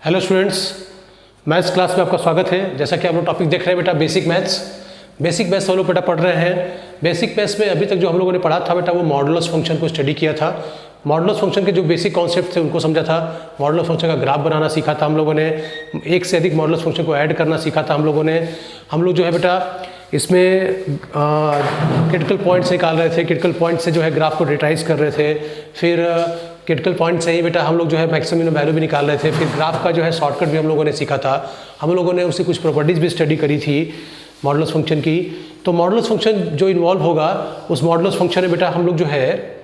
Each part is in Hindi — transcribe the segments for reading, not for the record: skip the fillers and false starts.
हेलो स्टूडेंट्स, मैथ्स क्लास में आपका स्वागत है। जैसा कि आप लोग टॉपिक देख रहे हैं बेटा, बेसिक मैथ्स हम लोग बेटा पढ़ रहे हैं। बेसिक मैथ्स में अभी तक जो हम लोगों ने पढ़ा था बेटा, वो मॉडुलस फंक्शन को स्टडी किया था। मॉडुलस फंक्शन के जो बेसिक कॉन्सेप्ट थे उनको समझा था। मॉडुलस फंक्शन का ग्राफ बनाना सीखा था हम लोगों ने। एक से अधिक मॉडुलस फंक्शन को ऐड करना सीखा था हम लोगों ने। हम लोग जो है बेटा इसमें क्रिटिकल पॉइंट्स निकाल रहे थे, क्रिटिकल पॉइंट से जो है ग्राफ को डिटाइज कर रहे थे। फिर क्रिटिकल पॉइंट से ही बेटा हम लोग जो है मैक्सिमम वैल्यू भी निकाल रहे थे। फिर ग्राफ का जो है शॉर्टकट भी हम लोगों ने सीखा था। हम लोगों ने उसकी कुछ प्रॉपर्टीज़ भी स्टडी करी थी मॉडुलस फंक्शन की। तो मॉडुलस फंक्शन जो इन्वॉल्व होगा उस मॉडुलस फंक्शन में बेटा हम लोग जो है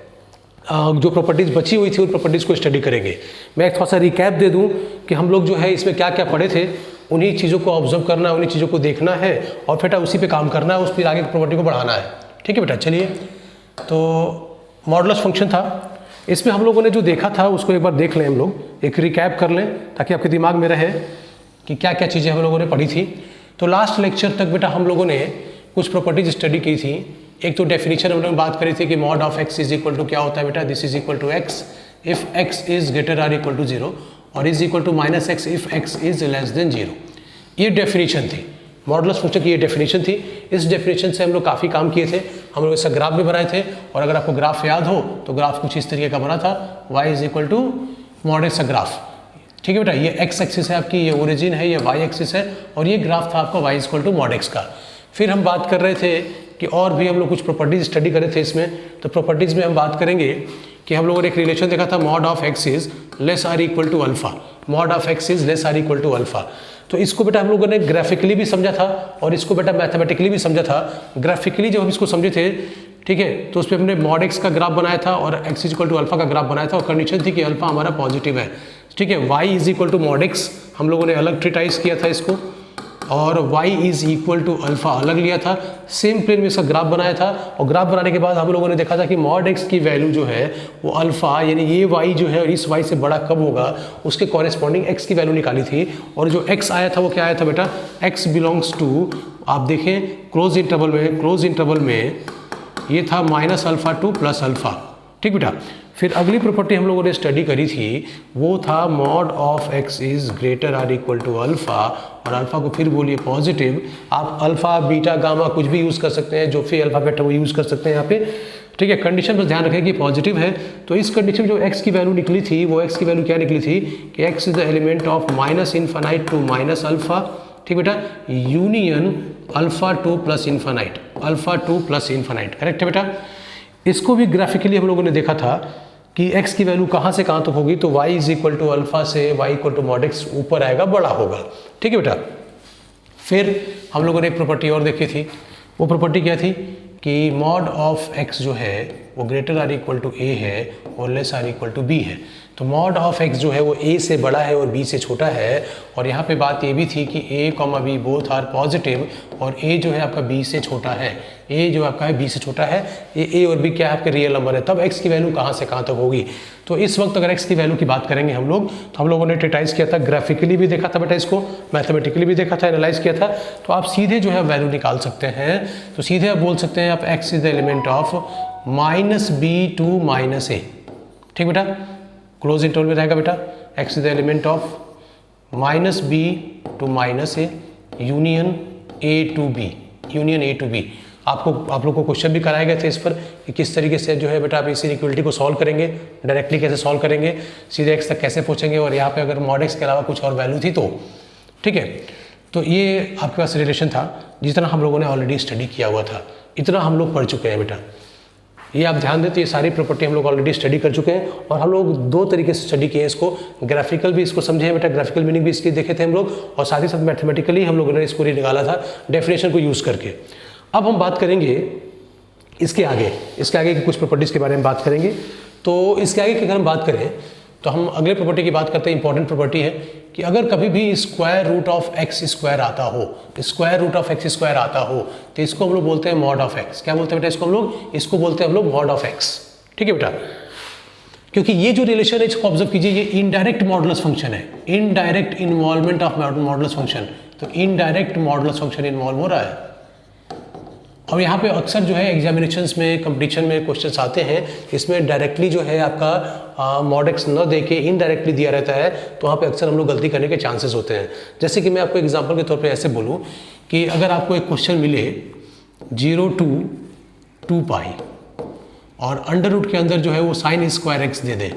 जो प्रॉपर्टीज़ बची हुई थी उन प्रॉपर्टीज़ को स्टडी करेंगे। मैं थोड़ा सा रिकैप दे दूं कि हम लोग जो है इसमें क्या क्या पढ़े थे। उन्हीं चीज़ों को ऑब्जर्व करना है, उन्हीं चीज़ों को देखना है और बेटा उसी पे काम करना है, उस फिर आगे की प्रॉपर्टी को बढ़ाना है। ठीक है बेटा, चलिए। तो मॉडुलस फंक्शन था, इसमें हम लोगों ने जो देखा था उसको एक बार देख लें, हम लोग एक रिकैप कर लें ताकि आपके दिमाग में रहे कि क्या क्या चीज़ें हम लोगों ने पढ़ी थी। तो लास्ट लेक्चर तक बेटा हम लोगों ने कुछ प्रॉपर्टीज स्टडी की थी। एक तो डेफिनेशन हम लोगों ने बात करी थी कि mod of x is equal to क्या होता है बेटा, this is equal to x if x is greater or equal to 0 और is equal to minus x if x is less than 0। ये डेफिनेशन थी, मॉडुलस फंक्शन की ये डेफिनेशन थी। इस डेफिनेशन से हम लोग काफ़ी काम किए थे। हम लोग इसका ग्राफ भी बनाए थे और अगर आपको ग्राफ याद हो तो ग्राफ कुछ इस तरीके का बना था, y is equal to mod x का ग्राफ। ठीक है बेटा, ये x एक्सिस है आपकी, ये ओरिजिन है, ये y एक्सिस है और ये ग्राफ था आपका y is equal to mod x का। फिर हम बात कर रहे थे कि और भी हम लोग कुछ प्रॉपर्टीज स्टडी करे थे इसमें। तो प्रॉपर्टीज़ में हम बात करेंगे कि हम लोगों ने एक रिलेशन देखा था, mod of x is less or equal to alpha. Mod of x is less or equal to alpha. तो इसको बेटा हम लोगों ने ग्राफिकली भी समझा था और इसको बेटा मैथमेटिकली भी समझा था। ग्राफिकली जब हम इसको समझे थे, ठीक है, तो उस पर हमने मॉड एक्स का ग्राफ बनाया था और x is equal to alpha का ग्राफ बनाया था और कंडीशन थी कि अल्फा हमारा पॉजिटिव है। ठीक है, y is equal to mod x हम लोगों ने अलग ट्रीटाइज किया था इसको और y is equal to alpha अलग लिया था। सेम प्लेन में इसका ग्राफ बनाया था और ग्राफ बनाने के बाद हम लोगों ने देखा था कि मॉड x की वैल्यू जो है वो अल्फा यानी ये y जो है इस y से बड़ा कब होगा उसके कॉरेस्पॉन्डिंग x की वैल्यू निकाली थी। और जो x आया था वो क्या आया था बेटा, x बिलोंग्स टू, आप देखें क्लोज इंटरवल में ये था minus alpha to plus alpha. ठीक बेटा, फिर अगली प्रॉपर्टी हम लोगों ने स्टडी करी थी वो था mod of x is greater or equal to alpha और अल्फा को फिर बोलिए पॉजिटिव। आप अल्फा बीटा गामा कुछ भी यूज़ कर सकते हैं, जो फिर अल्फाबेट है वो यूज़ कर सकते हैं यहाँ पे। ठीक है, कंडीशन बस ध्यान रखें कि पॉजिटिव है। तो इस कंडीशन में जो एक्स की वैल्यू निकली थी वो एक्स की वैल्यू क्या निकली थी कि x is the element of minus infinite to minus alpha. ठीक बेटा, union alpha to plus infinite, alpha to plus infinite. Correct है बेटा। इसको भी ग्राफिकली हम लोगों ने देखा था कि x की वैल्यू कहाँ से कहाँ तक होगी, तो y is equal to alpha से y equal to mod x ऊपर आएगा, बड़ा होगा। ठीक है बेटा। फिर हम लोगों ने एक प्रॉपर्टी और देखी थी, वो प्रॉपर्टी क्या थी कि मॉड ऑफ x जो है वो greater or equal to a है और less or equal to b है। तो मॉड ऑफ x जो है वो a से बड़ा है और b से छोटा है। और यहाँ पे बात ये भी थी कि a, b both are positive और a जो है आपका b से छोटा है, a जो आपका है b से छोटा है। ये a और b क्या है आपके रियल नंबर है, तब x की वैल्यू कहाँ से कहाँ तक होगी। तो इस वक्त अगर x की वैल्यू की बात करेंगे हम लोग, तो हम लोगों ने ट्रीटाइज किया था, ग्राफिकली भी देखा था बेटा, इसको मैथमेटिकली भी देखा था, एनालाइज किया था। तो आप सीधे जो है वैल्यू निकाल सकते हैं। तो सीधे आप बोल सकते हैं आप x is the element of minus b to minus a. ठीक बेटा, क्लोज इंटरवल में रहेगा बेटा, x is the element of minus b to minus a union a to b, union a to b. आप लोग को क्वेश्चन भी कराए गए थे इस पर कि किस तरीके से जो है बेटा आप इस इनइक्वालिटी को सॉल्व करेंगे, डायरेक्टली कैसे सॉल्व करेंगे, सीधे x तक कैसे पहुंचेंगे और यहाँ पे अगर मॉड एक्स के अलावा कुछ और वैल्यू थी तो। ठीक है, तो ये आपके पास रिलेशन था जितना हम लोगों ने ऑलरेडी स्टडी किया हुआ था, इतना हम लोग पढ़ चुके हैं बेटा। ये आप ध्यान दें, तो ये सारी प्रॉपर्टी हम लोग ऑलरेडी स्टडी कर चुके हैं और हम लोग दो तरीके से स्टडी किए हैं इसको। ग्राफिकल भी इसको समझे हैं बेटा, ग्राफिकल मीनिंग भी इसकी देखे थे हम लोग और साथ ही साथ मैथमेटिकली हम लोगों ने इसको निकाला था डेफिनेशन को यूज़ करके। अब हम बात करेंगे इसके आगे की कुछ प्रॉपर्टीज़ के बारे में बात करेंगे। तो इसके आगे की अगर हम बात करें तो हम अगले प्रॉपर्टी की बात करते हैं। इंपॉर्टेंट प्रॉपर्टी है कि अगर कभी भी square root of x square आता हो, square root of x square आता हो, तो इसको हम लोग बोलते हैं मॉड ऑफ एक्स। क्या बोलते हैं बेटा इसको हम लोग? इसको बोलते हैं हम लोग मॉड ऑफ एक्स। ठीक है बेटा, क्योंकि ये जो रिलेशन है इसको ऑब्जर्व कीजिए, ये इनडायरेक्ट मॉडुलस फंक्शन है, indirect involvement of modulus function. तो इनडायरेक्ट मॉडुलस फंक्शन इन्वॉल्व हो रहा है, और यहाँ पे अक्सर जो है एग्जामिनेशंस में, कंपटीशन में क्वेश्चंस आते हैं, इसमें डायरेक्टली जो है आपका मॉड एक्स न दे के इनडायरेक्टली दिया रहता है, तो वहाँ पे अक्सर हम लोग गलती करने के चांसेस होते हैं। जैसे कि मैं आपको एग्जांपल के तौर पे ऐसे बोलूँ कि अगर आपको एक क्वेश्चन मिले 0 to 2 पाई और अंडर रूट के अंदर जो है वो साइन स्क्वायर एक्स दे दें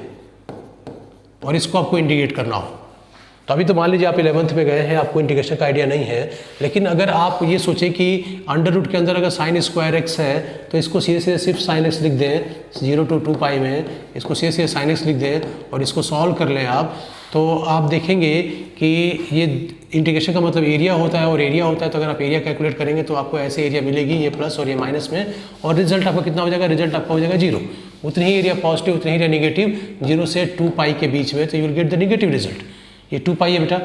और इसको आपको इंटीग्रेट करना हो, तो अभी तो मान लीजिए आप 11th में गए हैं, आपको इंटीग्रेशन का आइडिया नहीं है, लेकिन अगर आप ये सोचें कि अंडर रूट के अंदर अगर साइन स्क्वायर एक्स है तो इसको सीधे सीधे सिर्फ साइन एक्स लिख दें, 0 to 2 पाई में इसको सीधे सीधे साइन एक्स लिख दें और इसको सॉल्व कर लें आप, तो आप देखेंगे कि ये इंटीग्रेशन का मतलब एरिया होता है, और एरिया होता है तो अगर आप एरिया कैलकुलेट करेंगे तो आपको ऐसे एरिया मिलेगी, ये प्लस और ये माइनस में, और रिजल्ट आपका कितना हो जाएगा, रिजल्ट आपका हो जाएगा 0। उतनी ही एरिया पॉजिटिव, उतनी ही एरिया नेगेटिव, 0 से 2 पाई के बीच में, तो you will get the negative result. ये 2 पाई है बेटा,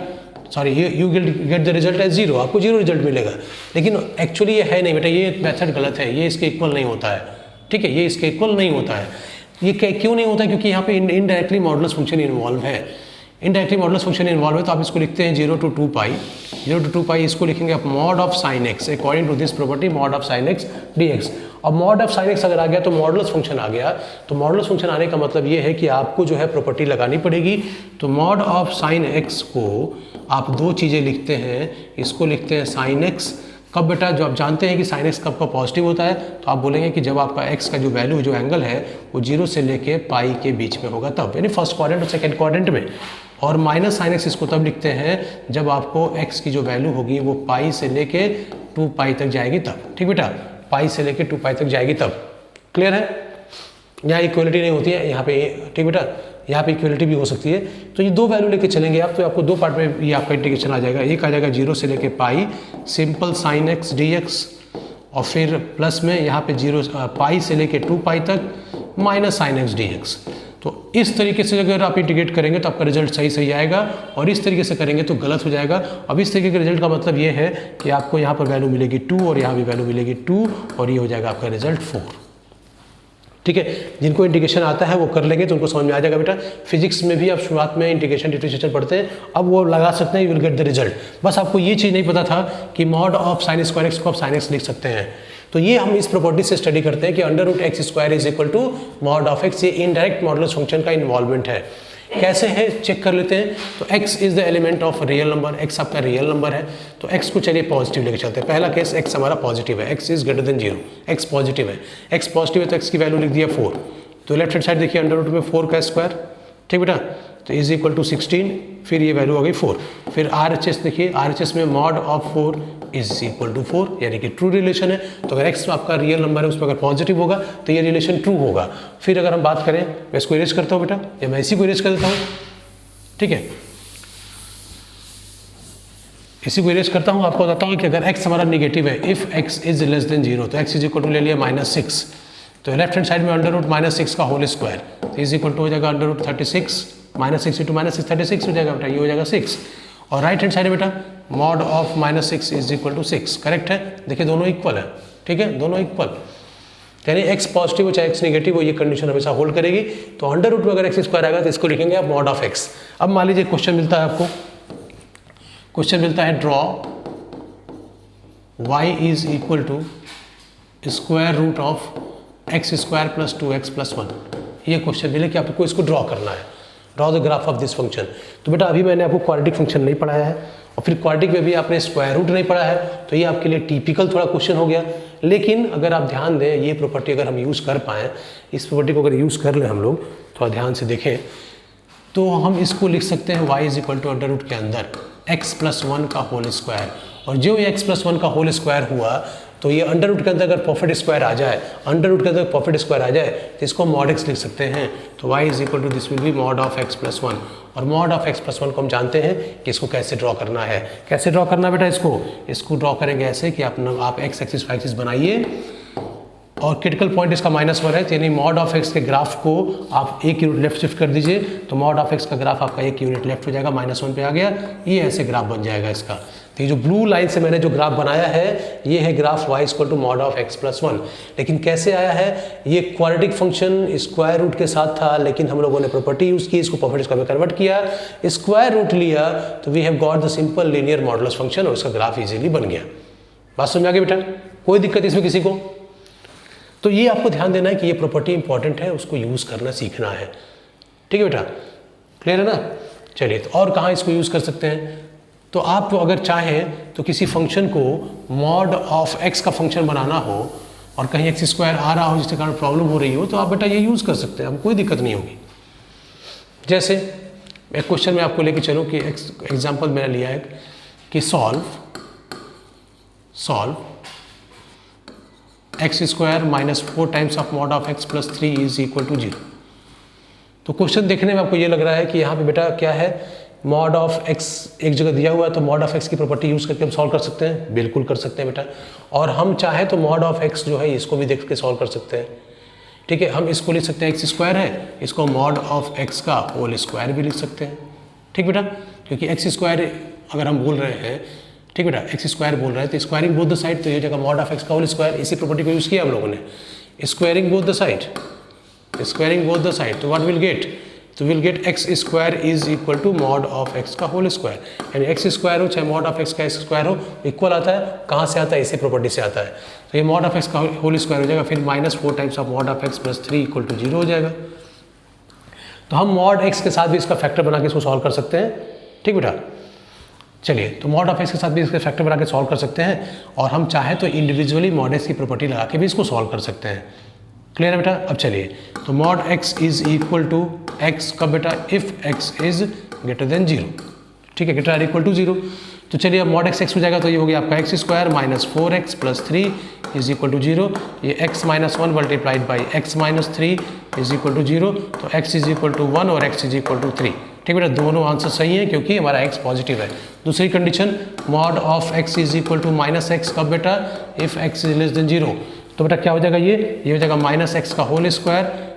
sorry you get the result as 0, आपको 0 रिजल्ट मिलेगा, लेकिन एक्चुअली ये है नहीं बेटा, ये मेथड गलत है, ये इसके इक्वल नहीं होता है, ठीक है, ये इसके इक्वल नहीं होता है। ये क्यों नहीं होता है? क्योंकि यहाँ पे इनडायरेक्टली मॉडुलस फंक्शन इन्वॉल्व है, इनडायरेक्टली मॉडुलस फंक्शन इन्वॉल्व है, तो आप इसको लिखते हैं 0 to 2 पाई, 0 to 2 पाई इसको लिखेंगे आप mod of sine x according to this property mod of sine x d x. अब मॉड ऑफ साइन एक्स अगर आ गया तो मॉडुलस फंक्शन आ गया, तो मॉडुलस फंक्शन आने का मतलब ये है कि आपको जो है प्रॉपर्टी लगानी पड़ेगी। तो मॉड ऑफ साइन एक्स को आप दो चीज़ें लिखते हैं, इसको लिखते हैं साइन एक्स, कब बेटा, जो आप जानते हैं कि साइन एक्स कब का पॉजिटिव होता है, तो आप बोलेंगे कि जब आपका एक्स का जो वैल्यू जो एंगल है वो 0 से लेके पाई के बीच में होगा तब, यानी फर्स्ट क्वाड्रेंट और सेकंड क्वाड्रेंट में। और माइनस साइन एक्स इसको तब लिखते हैं जब आपको एक्स की जो वैल्यू होगी वो पाई से लेके 2 पाई तक जाएगी तब, ठीक बेटा, पाई से लेके 2 पाई तक जाएगी तब। क्लियर है? यहाँ इक्वलिटी नहीं होती है यहाँ पे, ठीक बेटा, यहाँ पे इक्वलिटी भी हो सकती है। तो ये दो वैल्यू लेके चलेंगे आप, तो आपको दो पार्ट में ये आपका इंटीग्रेशन आ जाएगा। एक आ जाएगा 0 से लेके pi simple sine x d x, और फिर प्लस में यहाँ पे 0 पाई से लेके 2 पाई तक minus sign x d x. तो इस तरीके से अगर आप इंटीग्रेट करेंगे तो आपका रिजल्ट सही सही आएगा, और इस तरीके से करेंगे तो गलत हो जाएगा। अब इस तरीके के रिजल्ट का मतलब ये है कि आपको यहाँ पर वैल्यू मिलेगी 2 और यहाँ भी वैल्यू मिलेगी 2, और ये हो जाएगा आपका रिजल्ट 4। ठीक है, जिनको इंटीग्रेशन आता है वो कर लेंगे तो उनको समझ में आ जाएगा बेटा। फिजिक्स में भी आप शुरुआत में इंटीग्रेशन डिफरेंशिएशन पढ़ते हैं, अब वो लगा सकते हैं, you will get the result. बस आपको ये चीज़ नहीं पता था कि mod of sine square x को आप साइन एक्स लिख सकते हैं। तो ये हम इस प्रॉपर्टी से स्टडी करते हैं कि under root x square is equal to mod of x, ये इनडायरेक्ट मॉडुलस फंक्शन का इन्वॉल्वमेंट है। कैसे है चेक कर लेते हैं। तो x is the element of real number, x आपका रियल नंबर है, तो x को चलिए पॉजिटिव लेके चलते हैं। पहला केस x हमारा पॉजिटिव है, x is greater than 0, x positive है, x पॉजिटिव है तो x की वैल्यू लिख दिया 4। तो लेफ्ट हैंड साइड देखिए अंडर रूट में 4 का स्क्वायर, ठीक बेटा, तो इज इक्वल टू 16, फिर ये वैल्यू आ गई 4। फिर RHS देखिए, RHS में mod of 4 is equal to 4, यानी कि ट्रू रिलेशन है। तो अगर x आपका रियल नंबर है उसमें अगर पॉजिटिव होगा तो ये रिलेशन ट्रू होगा। फिर अगर हम बात करें, मैं इसको इरेज करता हूँ बेटा, या मैं इसी को इरेज कर देता हूँ, ठीक है, इसी को इरेज करता हूँ। आपको बताता हूँ कि अगर x हमारा निगेटिव है, if x is less than 0, तो x इज इक्वल टू ले लिया -6, तो लेफ्ट हैंड साइड में अंडर रूट -6 का होल स्क्वायर, तो इज इक्वल टू हो जाएगा अंडर रूट 36, -6 इंटू -6 36 हो जाएगा बेटा, ये हो जाएगा 6। और राइट हैंड साइड बेटा mod of -6 is equal to 6, correct है। देखिए दोनों इक्वल है, ठीक है, दोनों इक्वल, यानी x पॉजिटिव हो चाहे x नेगेटिव हो, ये कंडीशन हमेशा होल्ड करेगी। तो अंडर रूट में अगर x स्क्वायर आएगा तो इसको लिखेंगे आप मॉड ऑफ x। अब मान लीजिए क्वेश्चन मिलता है आपको, क्वेश्चन मिलता है draw y is equal to square root of x square plus 2x plus 1। ये क्वेश्चन मिले कि आपको इसको ड्रॉ करना है, draw the graph of this function. तो बेटा अभी मैंने आपको क्वाड्रेटिक फंक्शन नहीं पढ़ाया है, और फिर क्वाड्रेटिक में भी आपने स्क्वायर रूट नहीं पढ़ा है, तो ये आपके लिए टिपिकल थोड़ा क्वेश्चन हो गया। लेकिन अगर आप ध्यान दें, ये प्रॉपर्टी अगर हम यूज़ कर पाएँ, इस प्रॉपर्टी को अगर यूज़ कर लें हम लोग, थोड़ा ध्यान से देखें, तो हम इसको लिख सकते हैं y is equal to under root के अंदर x प्लस 1 का होल स्क्वायर। और जो ये x प्लस 1 का होल स्क्वायर हुआ, तो ये अंडर रूट के अंदर अगर परफेक्ट स्क्वायर आ जाए, अंडर रूट के अंदर परफेक्ट स्क्वायर आ जाए, तो इसको मॉड x लिख सकते हैं। तो y is equal to this will be mod of x plus 1। और मॉड ऑफ x प्लस 1 को हम जानते हैं कि इसको कैसे ड्रॉ करना है। कैसे ड्रॉ करना बेटा, इसको ड्रॉ करेंगे ऐसे कि आप x एक्सिस y एक्सिस बनाइए, और क्रिटिकल पॉइंट इसका -1 है, यानी मॉड ऑफ x के ग्राफ को आप एक यूनिट लेफ्ट शिफ्ट कर दीजिए, तो मॉड ऑफ x का ग्राफ आपका एक यूनिट लेफ्ट हो जाएगा, -1 पे आ गया, ये ऐसे ग्राफ बन जाएगा इसका। तो ये जो ब्लू लाइन से मैंने जो ग्राफ बनाया है, ये है graph y equal to mod of x plus 1। लेकिन कैसे आया है, ये क्वाड्रेटिक फंक्शन स्क्वायर रूट के साथ था, लेकिन हम लोगों ने प्रॉपर्टी यूज़ की, इसको परफेक्ट स्क्वायर में कन्वर्ट किया, स्क्वायर रूट लिया, तो we have got the simple linear modulus function, और इसका ग्राफ इजीली बन गया। बात समझ आ गई बेटा? कोई दिक्कत इसमें किसी को? तो ये आपको ध्यान देना है कि ये प्रॉपर्टी इंपॉर्टेंट है, उसको यूज़ करना सीखना है। ठीक है बेटा, क्लियर है ना? चलिए, तो और कहाँ इसको यूज़ कर सकते हैं? तो आप अगर चाहें तो किसी फंक्शन को मॉड ऑफ एक्स का फंक्शन बनाना हो और कहीं एक्स स्क्वायर आ रहा हो जिसके कारण प्रॉब्लम हो रही हो, तो आप बेटा ये यूज़ कर सकते हैं, आपको कोई दिक्कत नहीं होगी। जैसे एक क्वेश्चन में आपको लेके चलो कि एग्जाम्पल मैंने लिया है कि solve x square minus 4 times of mod of x plus 3 is equal to 0। तो क्वेश्चन देखने में आपको ये लग रहा है कि यहाँ पे बेटा क्या है, मॉड ऑफ एक्स एक जगह दिया हुआ है, तो मॉड ऑफ एक्स की प्रॉपर्टी यूज़ करके हम सॉल्व कर सकते हैं, बिल्कुल कर सकते हैं बेटा। और हम चाहे तो मॉड ऑफ एक्स जो है इसको भी देख के सॉल्व कर सकते हैं। ठीक है, हम इसको लिख सकते हैं एक्स स्क्वायर है, इसको मॉड ऑफ एक्स का होल स्क्वायर भी लिख सकते हैं। ठीक बेटा, क्योंकि एक्स स्क्वायर अगर हम बोल रहे हैं, ठीक बेटा, एक्स स्क्वायर बोल रहे हैं तो स्क्वायरिंग बोथ द साइड, तो ये जगह मॉड ऑफ एक्स का होल स्क्वायर, इसी प्रॉपर्टी को यूज़ किया हम लोगों ने, squaring both the side, squaring both the side. तो व्हाट विल गेट, तो will get x square is equal to mod of x का होल स्क्वायर, यानी एक्स स्क्वायर हो चाहे मॉड ऑफ एक्स का स्क्वायर हो इक्वल आता है। कहाँ से आता है? इसी प्रॉपर्टी से आता है। तो ये मॉड ऑफ एक्स का होल स्क्वायर हो जाएगा, फिर minus 4 times of mod of x plus 3 equal to 0 हो जाएगा। तो हम मॉड एक्स के साथ भी इसका फैक्टर बना के इसको सॉल्व कर सकते हैं। ठीक बेटा, चलिए, तो मॉड ऑफ एक्स के साथ भी इसका फैक्टर बना के सॉल्व कर सकते हैं, और हम चाहे तो इंडिविजुअली मॉड एक्स की प्रॉपर्टी लगा के भी इसको सॉल्व कर सकते हैं। क्लियर है बेटा? अब चलिए, तो mod x is equal to x कब बेटा? If x is greater than 0। ठीक है, ग्रेटर इक्वल टू 0। तो चलिए, अब मॉड एक्स हो जाएगा, तो ये हो गया आपका x square minus 4x plus 3 is equal to 0। ये x minus 1 multiplied by x minus 3 is equal to 0। तो x इज इक्वल टू 1 और x इज इक्वल टू 3। ठीक बेटा, दोनों आंसर सही है क्योंकि हमारा x पॉजिटिव है। दूसरी condition, mod of x is equal to minus x कब बेटा? If x is less than 0। तो बेटा क्या हो जाएगा, ये हो जाएगा माइनस एक्स का whole square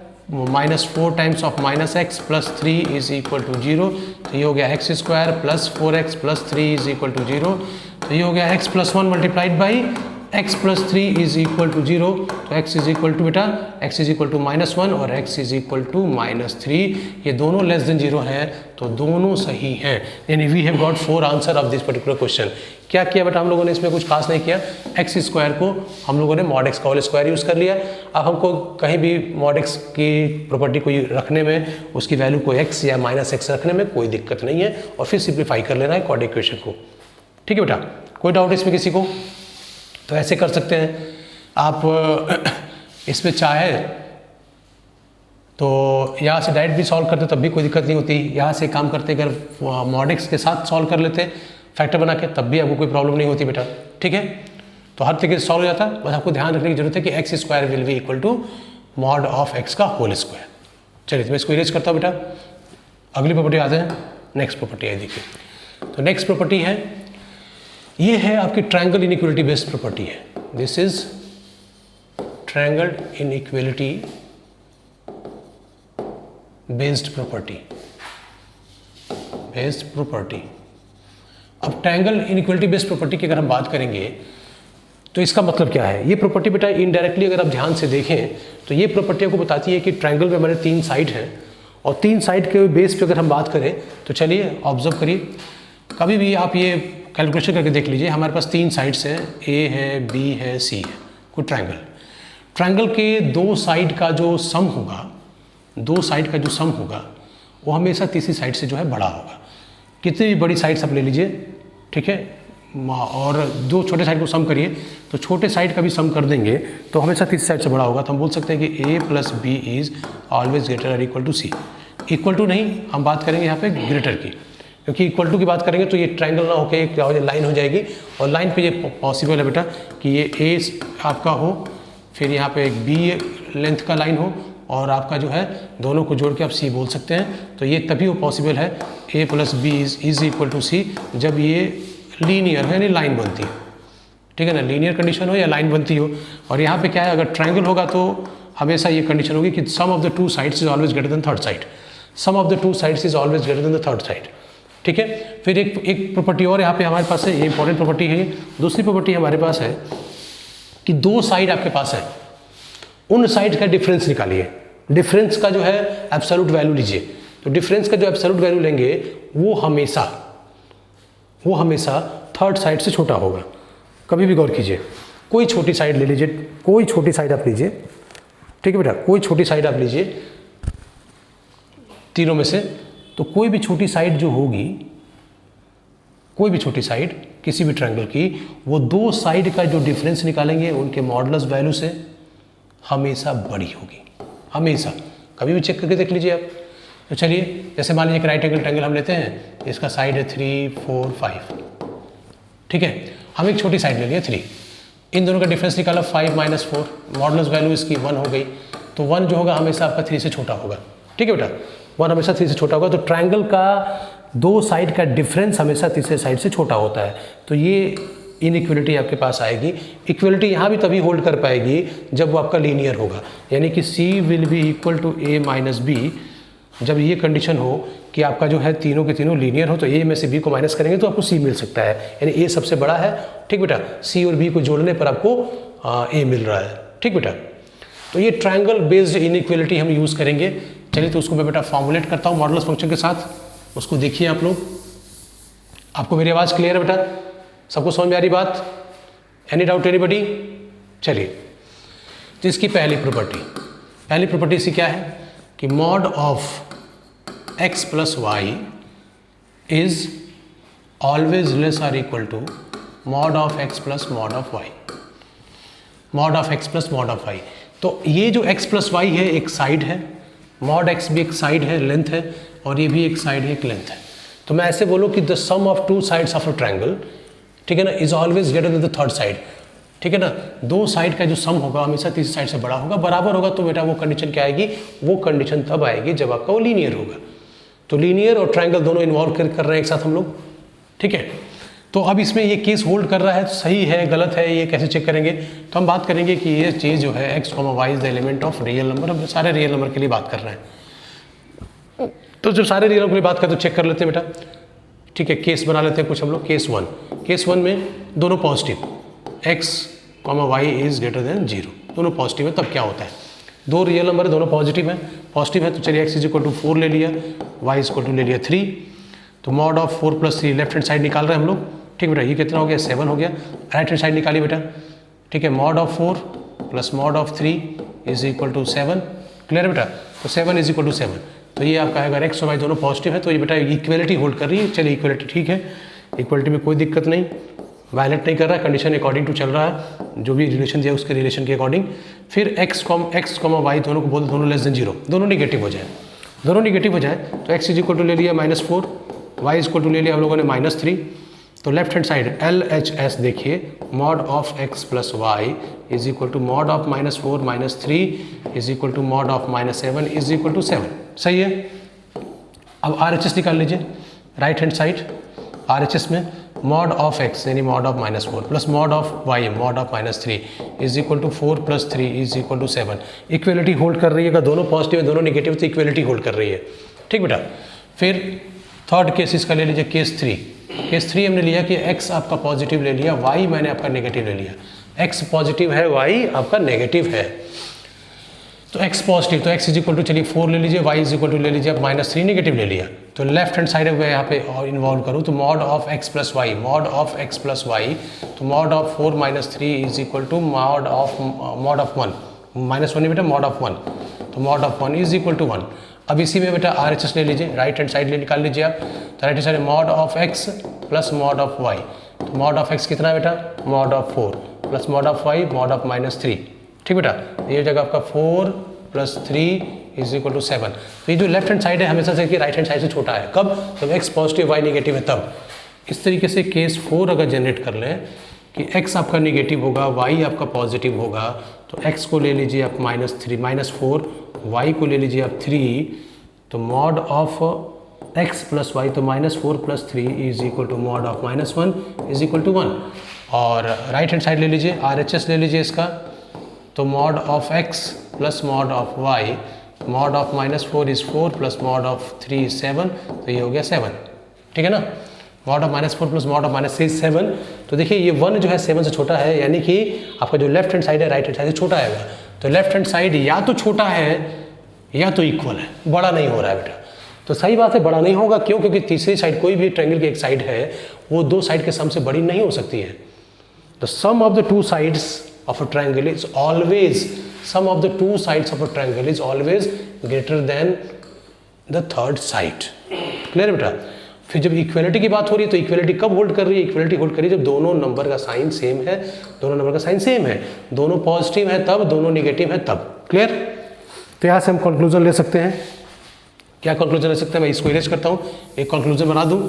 minus 4 times of minus x plus 3 is equal to 0। तो ये हो गया x square plus 4x plus 3 is equal to 0। तो ये हो गया x plus 1 multiplied by x plus 3 is equal to 0। तो x इज इक्वल टू बेटा x is equal to minus 1 और x is equal to minus 3। ये दोनों लेस देन 0 है, तो दोनों सही हैं। यानी we have got 4 answer of this particular question. क्या किया बेटा हम लोगों ने? इसमें कुछ खास नहीं किया। एक्स स्क्वायर को हम लोगों ने मॉड एक्स का होल स्क्वायर यूज़ कर लिया। अब हमको कहीं भी मॉड एक्स की प्रॉपर्टी को रखने में, उसकी वैल्यू को एक्स या माइनस एक्स रखने में कोई दिक्कत नहीं है, और फिर सिंप्लीफाई कर लेना है क्वाड्रेटिक इक्वेशन को। ठीक है बेटा, कोई डाउट इसमें किसी को? तो ऐसे कर सकते हैं आप। इसमें चाहे तो यहाँ से डायरेक्ट भी सॉल्व करते तब भी कोई दिक्कत नहीं होती। यहाँ से काम करते अगर मॉड एक्स के साथ सॉल्व कर लेते फैक्टर बना के, तब भी आपको कोई प्रॉब्लम नहीं होती बेटा। ठीक है, तो हर तरीके से सॉल्व हो जाता। बस आपको ध्यान रखने की जरूरत है कि x square will be equal to mod of x का होल स्क्वायर। चलिए, तो मैं इसको इरेज करता हूँ बेटा। अगली प्रॉपर्टी आते हैं, नेक्स्ट प्रॉपर्टी है, देखिए। तो नेक्स्ट प्रॉपर्टी है, ये है आपकी ट्रायंगल इनइक्वालिटी बेस्ड प्रॉपर्टी है। This is triangle inequality based property, अब ट्रायंगल इनइक्वालिटी बेस्ड प्रॉपर्टी की अगर हम बात करेंगे तो इसका मतलब क्या है? ये प्रॉपर्टी बेटा इनडायरेक्टली अगर आप ध्यान से देखें तो ये प्रॉपर्टी आपको बताती है कि ट्रायंगल में हमारे 3 साइड हैं, और 3 साइड के बेस पे अगर हम बात करें तो चलिए ऑब्जर्व करिए। कभी भी आप ये कैलकुलेशन करके देख लीजिए, हमारे पास 3 साइड्स हैं, ए है, बी है, सी है, कोई ट्रायंगल के 2 साइड का जो सम होगा, 2 साइड का जो सम होगा वो हमेशा तीसरी साइड से जो है बड़ा होगा। कितनी भी बड़ी साइड्स आप ले लीजिए, ठीक है, और 2 छोटे साइड को सम करिए तो छोटे साइड का भी सम कर देंगे तो हमेशा तीसरी साइड से बड़ा होगा। तो हम बोल सकते हैं कि a plus b is always greater or equal to c. Equal to नहीं, हम बात करेंगे यहाँ पे ग्रेटर की, क्योंकि इक्वल टू की बात करेंगे तो ये ट्रायंगल ना होकर एक लाइन हो जाएगी, और लाइन पे ये पॉसिबल है बेटा कि ये ए आपका हो, फिर यहाँ पे एक बी लेंथ का लाइन हो, और आपका जो है दोनों को जोड़ के आप सी बोल सकते हैं। तो ये तभी वो पॉसिबल है, a plus b is equal to c, जब ये लीनियर है, यानी लाइन बनती है। ठीक है ना, लीनियर कंडीशन हो या लाइन बनती हो। और यहाँ पे क्या है, अगर ट्रायंगल होगा तो हमेशा ये कंडीशन होगी कि sum of the 2 sides is always greater than third side, sum of the 2 sides is always greater than the third side. ठीक है, फिर एक प्रॉपर्टी और यहाँ पे हमारे पास है, ये इंपॉर्टेंट प्रॉपर्टी है। दूसरी प्रॉपर्टी हमारे पास है कि 2 साइड आपके पास है, उन साइड का डिफरेंस निकालिए। डिफरेंस का जो है एब्सोल्यूट वैल्यू लीजिए। तो डिफरेंस का जो एब्सोल्यूट वैल्यू लेंगे वो हमेशा थर्ड साइड से छोटा होगा। कभी भी गौर कीजिए, कोई छोटी साइड ले लीजिए, कोई छोटी साइड आप लीजिए, ठीक है बेटा, कोई छोटी साइड आप लीजिए तीनों में से। तो कोई भी छोटी साइड जो होगी, कोई भी छोटी साइड किसी भी ट्रायंगल की, वो दो साइड का जो डिफरेंस निकालेंगे उनके मॉडुलस वैल्यू से हमेशा बड़ी होगी, हमेशा। कभी भी चेक करके देख लीजिए आप। तो चलिए, जैसे मान लीजिए कि राइट एंगल ट्रायंगल हम लेते हैं, इसका साइड है 3, 4, 5, ठीक है। हम एक छोटी साइड ले लिए 3, इन दोनों का डिफरेंस निकाला 5 - 4, मॉडुलस वैल्यू इसकी 1 हो गई। तो 1 जो होगा हमेशा आपका 3 से छोटा होगा, ठीक है बेटा, 1 हमेशा 3 से छोटा होगा। तो ट्रायंगल का दो साइड का डिफरेंस हमेशा तीसरे साइड से छोटा होता है। तो ये इनइक्वलिटी आपके पास आएगी। इक्वलिटी यहाँ भी तभी होल्ड कर पाएगी जब वो आपका लीनियर होगा, यानी कि C will be equal to A - B। जब ये कंडीशन हो कि आपका जो है तीनों के तीनों लीनियर हो, तो A में से B को माइनस करेंगे तो आपको C मिल सकता है, यानी A सबसे बड़ा है, ठीक बेटा। C और B को जोड़ने पर आपको A मिल रहा है, ठीक बेटा। तो ये ट्रायंगल बेस्ड इनइक्वलिटी हम यूज़ करेंगे। चलिए, तो उसको मैं बेटा फॉर्मुलेट करता हूँ मॉडुलस फंक्शन के साथ, उसको देखिए आप लोग। आपको मेरी आवाज़ क्लियर है बेटा? सबको समझ में आ रही बात? Any doubt anybody? चलिए, तो इसकी पहली प्रॉपर्टी इसकी क्या है कि mod of x + y is always less or equal to mod of x + mod of y, mod of x + mod of y। तो ये जो x + y है एक साइड है, मॉड x भी एक साइड है, लेंथ है, और ये भी एक साइड है, एक लेंथ है। तो मैं ऐसे बोलूँ कि the sum of two sides of a triangle, ठीक है ना, is always greater than the third side, ठीक है ना। दो साइड का जो सम होगा हमेशा तीसरी साइड से बड़ा होगा, बराबर होगा। तो बेटा वो कंडीशन क्या आएगी? वो कंडीशन तब आएगी जब आपका वो लीनियर होगा। तो लीनियर और ट्रायंगल दोनों इन्वॉल्व कर रहे हैं एक साथ हम लोग, ठीक है। तो अब इसमें ये केस होल्ड कर रहा है, तो सही है गलत है ये कैसे चेक करेंगे? तो हम बात करेंगे कि ये चीज़ जो है x, y is the element of real number. हम सारे रियल नंबर के लिए बात कर रहे हैं। तो जब सारे रियल नंबर के लिए बात करें तो चेक कर लेते हैं बेटा, ठीक है। केस बना लेते हैं कुछ हम लोग। केस 1 में दोनों positive, x, y is greater than 0, दोनों पॉजिटिव है। तब क्या होता है? दो रियल नंबर है, दोनों पॉजिटिव है। तो चलिए x = 4 ले लिया, y = ले लिया 3। तो mod of 4 + 3 left hand side निकाल रहे हैं हम लोग, ठीक बेटा। ये कितना हो गया? 7 हो गया। राइट हैंड साइड निकालिए बेटा, ठीक है। Mod of 4 + mod of 3 = 7, clear है बेटा। तो 7 = 7। तो ये आपका अगर x और y दोनों पॉजिटिव है तो ये बेटा इक्वलिटी होल्ड कर रही है। चलिए, इक्वलिटी ठीक है, इक्वलिटी में कोई दिक्कत नहीं, वायलेट नहीं कर रहा है, कंडीशन अकॉर्डिंग टू चल रहा है, जो भी रिलेशन दिया उसके रिलेशन के अकॉर्डिंग। फिर x, y दोनों को बोल, दोनों लेस देन 0, दोनों निगेटिव हो जाए, तो x = ले लिया -4, y = ले लिया हम लोगों ने -3। तो लेफ्ट हैंड साइड LHS देखिए, mod of x + y = mod of -4 - 3 = mod of -7 = 7, सही है। अब RHS निकाल लीजिए, राइट हैंड साइड RHS में मॉड ऑफ x यानी mod of -4 + mod of y mod of -3 = 4 + 3 = 7। Equality hold कर रही है, दोनों पॉजिटिव है दोनों निगेटिव, तो इक्वलिटी होल्ड कर रही है, ठीक बेटा। फिर थर्ड केस इसका ले लीजिए, केस 3 हमने लिया कि x आपका पॉजिटिव ले लिया, y मैंने आपका नेगेटिव ले लिया। x पॉजिटिव है, y आपका नेगेटिव है। तो x पॉजिटिव, तो x = चलिए 4 ले लीजिए, y = ले लीजिए आप -3, नेगेटिव ले लिया। तो लेफ्ट हैंड साइड में यहाँ पे और इन्वॉल्व करूँ तो mod of x + y, mod of x + y, तो मॉड ऑफ 4 - 3 = मॉड ऑफ 1, -1 नहीं बेटा, मॉड ऑफ 1, तो मॉड ऑफ 1 = 1। अब इसी में बेटा RHS ले लीजिए, राइट हैंड साइड ले निकाल लीजिए आप। तो right hand side mod of x + mod of y, तो मॉड ऑफ x कितना है बेटा? Mod of 4 + mod of y mod of -3, ठीक बेटा। ये जगह आपका 4 + 3 = 7। तो ये जो लेफ्ट हैंड साइड है हमेशा से कि राइट हैंड साइड से छोटा है, कब? जब x पॉजिटिव y नेगेटिव है तब। इस तरीके से केस 4 अगर जनरेट कर लें कि x आपका नेगेटिव होगा, y आपका पॉजिटिव होगा, तो x को ले लीजिए आप -4, y को ले लीजिए आप 3, तो मॉड ऑफ x + y, तो -4 + 3 = मॉड ऑफ -1 = 1। और राइट हैंड साइड ले लीजिए, RHS ले लीजिए इसका, तो mod of x + mod of y, mod of -4 = 4 + mod of 3 = 7, तो ये हो गया 7, ठीक है ना। Mod of -4 + mod of -3 = 7। तो देखिए ये 1 जो है 7 से छोटा है, यानी कि आपका जो लेफ्ट हैंड साइड है राइट हैंड साइड से छोटा आएगा। तो लेफ्ट हैंड साइड या तो छोटा है या तो इक्वल है, बड़ा नहीं हो रहा है बेटा। तो सही बात है, बड़ा नहीं होगा, क्यों? क्योंकि तीसरी साइड कोई भी ट्रायंगल की एक साइड है वो दो साइड के सम से बड़ी नहीं हो सकती है। The sum of the two sides of a triangle is always, sum of the two sides of a triangle is always greater than the third side. Clear बेटा? फिर जब इक्वलिटी की बात हो रही है तो इक्वलिटी कब होल्ड कर रही है? इक्वलिटी होल्ड कर रही है जब दोनों नंबर का साइन सेम है, दोनों नंबर का साइन सेम है, दोनों पॉजिटिव है तब, दोनों नेगेटिव है तब। क्लियर? तो यहाँ से हम कंक्लूजन ले सकते हैं। क्या कंक्लूजन ले सकते हैं? मैं इसको इरेज करता हूँ, एक कंक्लूजन बना दूँ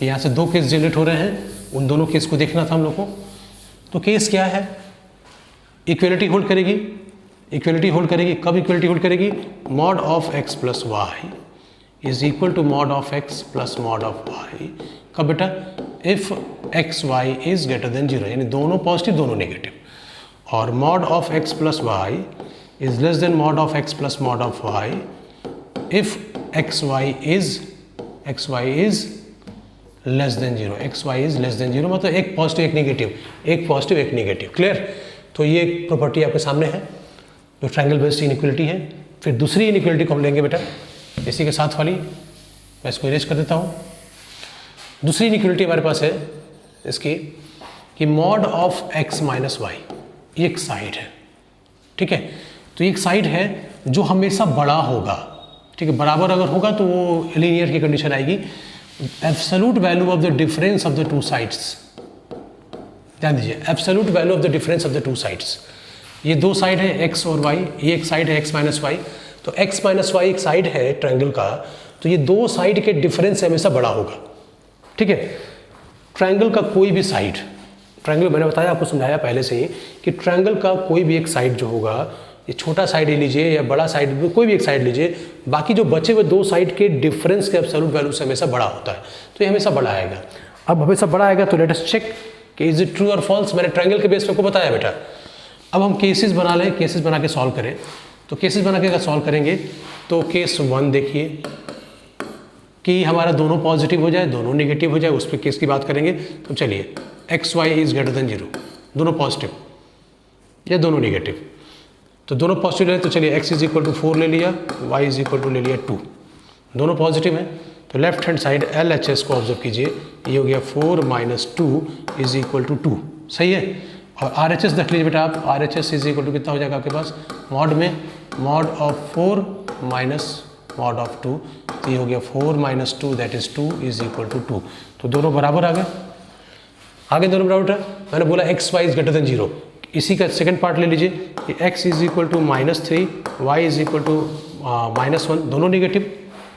कि यहाँ से दो केस जनरेट हो रहे हैं, उन दोनों केस को देखना था हम लोग को। तो केस क्या है? इक्वलिटी होल्ड करेगी, इक्वलिटी होल्ड करेगी। कब इक्वलिटी होल्ड करेगी? Mod of x plus y is equal to mod of x plus mod of y. कब बेटा? If x y is greater than 0, यानी दोनों पॉजिटिव दोनों नेगेटिव। और mod of x plus y is less than mod of x plus mod of y if x y is less than 0, x y is less than 0, मतलब एक पॉजिटिव एक नेगेटिव, एक पॉजिटिव एक नेगेटिव। क्लियर? तो ये एक प्रॉपर्टी आपके सामने है जो ट्रायंगल बेस्ड इनइक्वलिटी है। फिर दूसरी इनइक्वलिटी को हम लेंगे बेटा इसी के साथ वाली, मैं इसको इरेज कर देता हूँ। दूसरी इनइक्वलिटी हमारे पास है इसकी कि mod of x minus y, एक साइड है, ठीक है। तो एक साइड है जो हमेशा बड़ा होगा, ठीक है, बराबर अगर होगा तो वो लीनियर की कंडीशन आएगी। Absolute value of the difference of the two sides, ध्यान दीजिए, absolute value of the difference of the two sides. ये दो साइड है एक्स और वाई, ये एक साइड है एक्स माइनस वाई। तो एक्स माइनस वाई एक साइड है ट्रायंगल का, तो ये दो साइड के डिफरेंस से हमेशा बड़ा होगा, ठीक है। ट्रायंगल का कोई भी साइड, ट्रायंगल मैंने बताया आपको, समझाया पहले से ही कि ट्रायंगल का कोई भी एक साइड जो होगा, ये छोटा साइड ले लीजिए या बड़ा साइड, कोई भी एक साइड लीजिए, बाकी जो बचे हुए दो साइड के डिफरेंस के एब्सोल्यूट वैल्यू से हमेशा बड़ा होता है, तो ये हमेशा बड़ा आएगा। अब हमेशा बड़ा आएगा तो लेट अस चेक कि इज इट ट्रू और फॉल्स। मैंने ट्रायंगल के बेस पे आपको बताया बेटा। अब हम केसेस बना लें, केसेस बना के सॉल्व करें। तो केसेस बना के अगर सॉल्व करेंगे तो केस 1 देखिए कि हमारा दोनों पॉजिटिव हो जाए, दोनों नेगेटिव हो जाए, उस पर केस की बात करेंगे। तो चलिए, x y is greater than 0, दोनों पॉजिटिव या दोनों नेगेटिव। तो दोनों पॉजिटिव ले, तो चलिए x इज इक्वल टू 4 ले लिया, y इज इक्वल टू ले लिया 2, दोनों पॉजिटिव हैं। तो लेफ्ट हैंड साइड LHS को ऑब्जर्व कीजिए, ये हो गया 4 माइनस 2 इज इक्वल टू 2, सही है। और RHS देख लीजिए बेटा आप, RHS इज इक्वल टू कितना हो जाएगा आपके पास, मॉड में mod of 4 minus mod of 2, तो ये हो गया 4 minus 2 that is 2 is equal to 2। तो दोनों बराबर आ गए, आगे दोनों बराबर है। मैंने बोला x y is greater than 0, इसी का सेकंड पार्ट ले लीजिए कि x is equal to -3, y is equal to -1, दोनों नेगेटिव,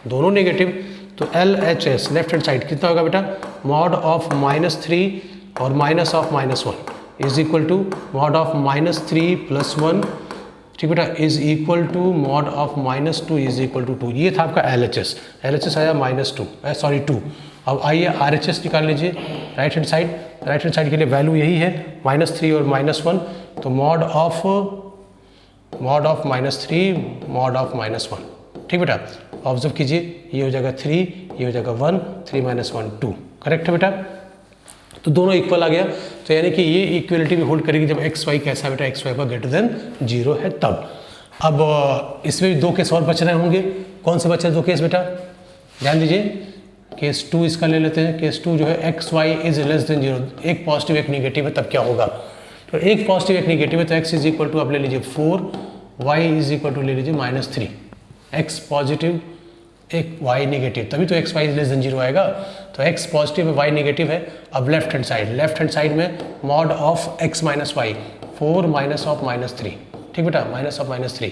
दोनों नेगेटिव। तो LHS लेफ्ट हैंड साइड कितना होगा बेटा, मॉड ऑफ -3 और minus of -1 is equal to mod of -3 plus 1, ठीक बेटा, is equal to mod of -2 is equal to 2। ये था आपका LHS, LHS आया -2 अब आइए RHS निकाल लीजिए right hand side. Right hand side के लिए वैल्यू यही है -3 और -1, तो मॉड ऑफ -3 मॉड ऑफ -1, ठीक बेटा। ऑब्जर्व कीजिए, ये हो जाएगा 3, ये हो जाएगा 1, 3 - 1 2, करेक्ट है बेटा। तो दोनों इक्वल आ गया, तो यानी कि ये इक्वलिटी भी होल्ड करेगी जब एक्स वाई कैसा बेटा, एक्स वाई का ग्रेटर देन 0 है तब। अब इसमें भी दो केस और बच रहे होंगे, कौन से बचे दो केस बेटा, ध्यान दीजिए। केस 2 इसका ले लेते हैं। केस 2 जो है x y is less than 0, एक पॉजिटिव एक नेगेटिव है, तब क्या होगा। तो एक पॉजिटिव एक नेगेटिव है, तो x इज इक्वल टू आप ले लीजिए 4, y इज इक्वल टू ले लीजिए -3, x पॉजिटिव एक y नेगेटिव, तभी तो x y is less than 0 आएगा। तो x पॉजिटिव है, y नेगेटिव है। अब लेफ्ट हैंड साइड में mod of x minus y, 4 minus of -3, ठीक बेटा, minus of -3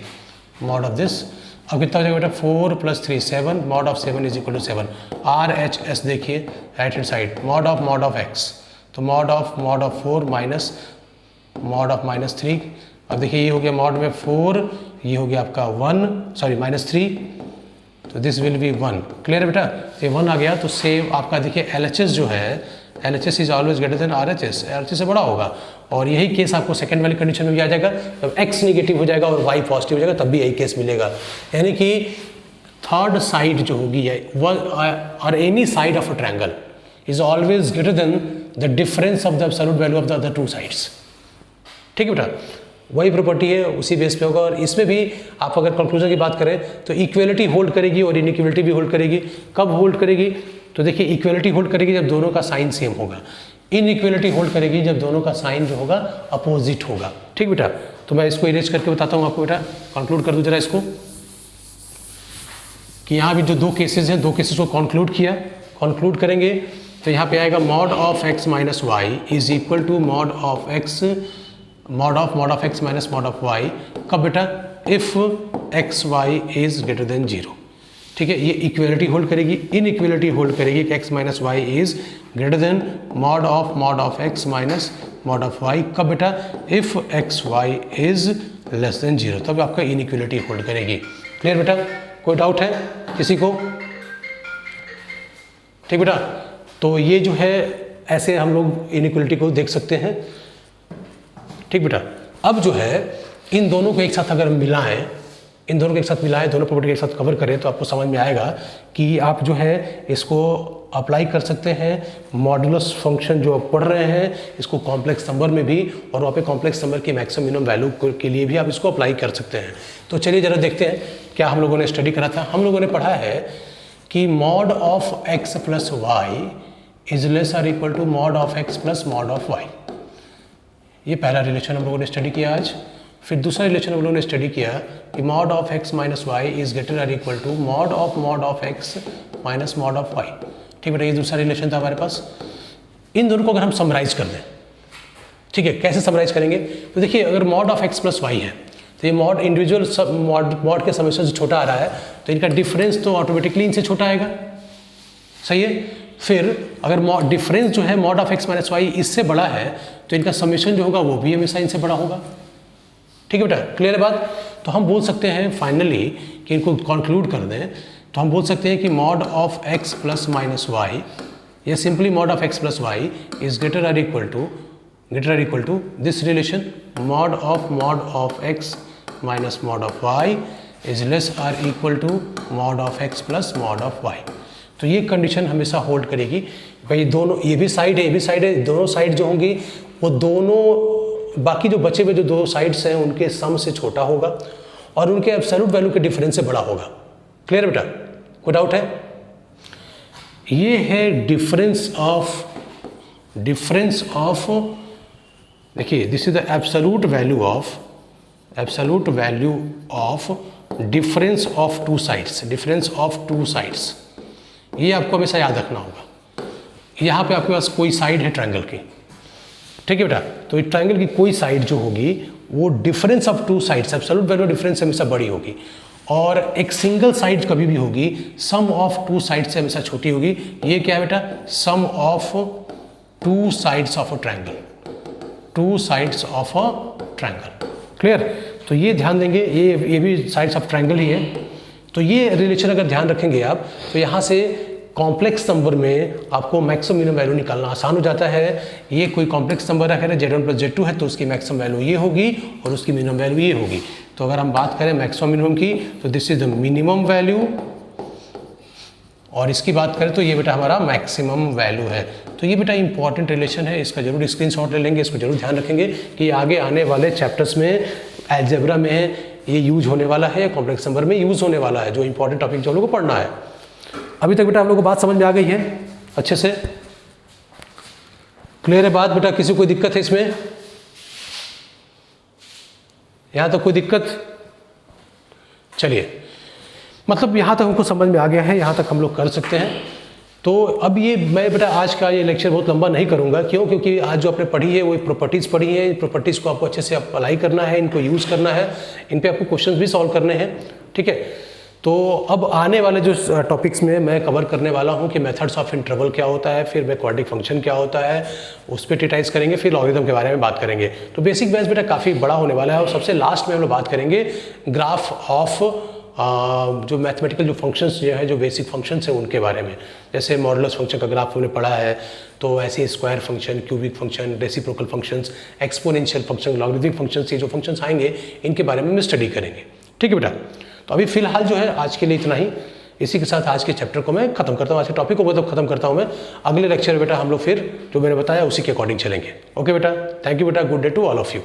mod of this. अब कितना हो जाएगा बेटा, 4 + 3 7, mod of 7 is equal to 7। RHS देखिए right hand side, mod of x, तो mod of 4 minus mod of -3। अब देखिए ये हो गया मॉड में 4, ये हो गया आपका -3, तो दिस विल बी 1, क्लियर है बेटा। ये 1 आ गया, तो सेव आपका देखिए LHS जो है, LHS is always greater then RHS, RHS से बड़ा होगा। और यही केस आपको सेकंड वाली कंडीशन में भी आ जाएगा, जब x नेगेटिव हो जाएगा और y पॉजिटिव हो जाएगा, तब भी यही केस मिलेगा। यानी कि थर्ड साइड जो होगी और any side of a triangle is always greater than the difference of the absolute value of the other two sides, ठीक है बेटा। वही प्रॉपर्टी है, उसी बेस पे होगा। और इसमें भी आप अगर कंक्लूजन की बात करें तो इक्वलिटी होल्ड करेगी और इनइक्वलिटी भी होल्ड करेगी। कब होल्ड करेगी, तो देखिए इक्वलिटी होल्ड करेगी जब दोनों का साइन सेम होगा। इनइक्वलिटी होल्ड करेगी जब दोनों का साइन जो होगा अपोजिट होगा। ठीक बेटा, तो मैं इसको इरेज करके बताता हूँ आपको बेटा, कंक्लूड कर दूँ जरा इसको, कि यहाँ भी जो दो केसेस हैं, दो केसेस को कंक्लूड करेंगे तो यहाँ पे आएगा mod of x minus y is equal to mod of x minus mod of y। कब बेटा? If x y is greater than 0। ठीक है, ये इक्वलिटी होल्ड करेगी, इनइक्वलिटी होल्ड करेगी कि x minus y is greater than mod of x minus mod of y। कब बेटा? If x y is less than 0, तब आपका इनइक्वलिटी होल्ड करेगी। क्लियर बेटा? कोई डाउट है किसी को? ठीक बेटा, तो ये जो है ऐसे हम लोग इनइक्वलिटी को देख सकते हैं। ठीक बेटा, अब जो है इन दोनों को एक साथ अगर मिलाएं, दोनों प्रॉपर्टी के एक साथ कवर करें तो आपको समझ में आएगा कि आप जो है इसको अप्लाई कर सकते हैं मॉडुलस फंक्शन जो आप पढ़ रहे हैं, इसको कॉम्प्लेक्स नंबर में भी, और वहाँ पे कॉम्प्लेक्स नंबर की मैक्सिमम मिनिमम वैल्यू के लिए भी आप इसको अप्लाई कर सकते हैं। तो चलिए ज़रा देखते हैं क्या हम लोगों ने स्टडी करा था। हम लोगों ने पढ़ा है कि mod of x plus y is less or equal to mod of x plus mod of y. ये पहला रिलेशन हम लोगों ने स्टडी किया आज। फिर दूसरा रिलेशन हम लोगों ने स्टडी किया कि mod of x minus y is greater or equal to mod of x minus mod of y. ठीक बेटा, ये दूसरा रिलेशन था हमारे पास। इन दोनों को अगर हम समराइज कर दें, ठीक है, कैसे समराइज करेंगे? तो देखिए, अगर mod of x plus y है तो ये मॉड इंडिविजुअल मॉड के समेशन से छोटा आ रहा है, तो इनका डिफरेंस तो ऑटोमेटिकली इनसे छोटा आएगा। सही है। फिर अगर डिफरेंस जो है mod of x minus y इससे बड़ा है तो इनका समेशन जो होगा वो भी हमेशा इनसे बड़ा होगा। ठीक है बेटा, क्लियर है बात? तो हम बोल सकते हैं फाइनली कि इनको कंक्लूड कर दें तो हम बोल सकते हैं कि mod of x plus minus y या simply mod of x plus y is greater or equal to this relation mod of x minus mod of y is less or equal to mod of x plus mod of y। तो ये कंडीशन हमेशा होल्ड करेगी भाई, दोनों ये भी साइड है, दोनों साइड जो होंगी वो दोनों बाकी जो बचे हुए जो दो साइड्स हैं उनके सम से छोटा होगा और उनके एब्सोल्यूट वैल्यू के डिफरेंस से बड़ा होगा। क्लियर बेटा? कोई डाउट है? ये है डिफरेंस ऑफ देखिए, this is the absolute value of difference of two sides. ये आपको हमेशा याद रखना होगा। यहाँ पे आपके पास कोई साइड है ट्रायंगल की, ठीक है बेटा, तो इस ट्रायंगल की कोई साइड जो होगी वो difference of two sides, absolute value difference से हमेशा बड़ी होगी, और एक सिंगल साइड कभी भी होगी सम ऑफ टू साइड से हमेशा छोटी होगी। ये क्या है बेटा? Sum of two sides of a triangle. Clear? तो ये ध्यान देंगे, ये भी साइड्स ऑफ ट्रायंगल ही है। तो ये रिलेशन अगर ध्यान रखेंगे आप तो यहाँ से कॉम्प्लेक्स नंबर में आपको मैक्सिमम मिनिमम वैल्यू निकालना आसान हो जाता है। ये कोई कॉम्प्लेक्स नंबर है Z1 प्लस Z2 है तो उसकी मैक्सिमम वैल्यू ये होगी और उसकी मिनिमम वैल्यू ये होगी। तो अगर हम बात करें मैक्सिमम मिनिमम की तो this is the minimum value, और इसकी बात करें तो ये बेटा हमारा मैक्सिमम वैल्यू है। तो ये बेटा इंपॉर्टेंट रिलेशन है, इसका जरूर स्क्रीनशॉट ले लेंगे, इसको जरूर ध्यान रखेंगे कि आगे आने वाले चैप्टर्स में अलजेब्रा में ये यूज होने वाला है, कॉम्प्लेक्स नंबर में यूज होने वाला है, जो इंपॉर्टेंट टॉपिक जो हम लोग को पढ़ना है। अभी तक बेटा आप लोगों को बात समझ में आ गई है अच्छे से? क्लियर है बात बेटा? किसी को कोई दिक्कत है इसमें? यहां तक कोई दिक्कत? चलिए, मतलब यहां तक हमको समझ में आ गया है, यहां तक हम लोग कर सकते हैं। तो अब ये मैं बेटा आज का ये लेक्चर बहुत लंबा नहीं करूंगा, क्यों? क्योंकि आज जो आपने पढ़ी है वो प्रॉपर्टीज़ पढ़ी है, प्रॉपर्टीज़ को आपको अच्छे से अप्लाई करना है, इनको यूज़ करना है, इन पे आपको क्वेश्चंस भी सॉल्व करने हैं। ठीक है, तो अब आने वाले जो टॉपिक्स में मैं कवर करने वाला हूँ कि मेथड्स ऑफ इंटरवल क्या होता है, फिर मैं क्वाड्रेटिक फंक्शन क्या होता है, उस पर डिटेल्स करेंगे, फिर लॉगरिथम के बारे में बात करेंगे। तो बेसिक बेस बेटा काफ़ी बड़ा होने वाला है, और सबसे लास्ट में हम लोग बात करेंगे ग्राफ ऑफ जो मैथमेटिकल जो फंक्शंस जो है, जो बेसिक फंक्शंस हैं उनके बारे में। जैसे मॉडुलस फंक्शन का ग्राफ हमने पढ़ा है, तो ऐसे square function, cubic function, reciprocal functions, exponential function, logarithmic functions, ये जो फंक्शंस आएंगे इनके बारे में हम स्टडी करेंगे। ठीक है बेटा? तो अभी फिलहाल जो है आज के लिए इतना ही। इसी के साथ आज के चैप्टर को मैं खत्म करता हूँ, आज के टॉपिक को मतलब खत्म करता हूँ मैं। अगले लेक्चर में बेटा हम लोग फिर जो मैंने बताया उसी के अकॉर्डिंग चलेंगे। ओके बेटा, थैंक यू बेटा, good day to all of you.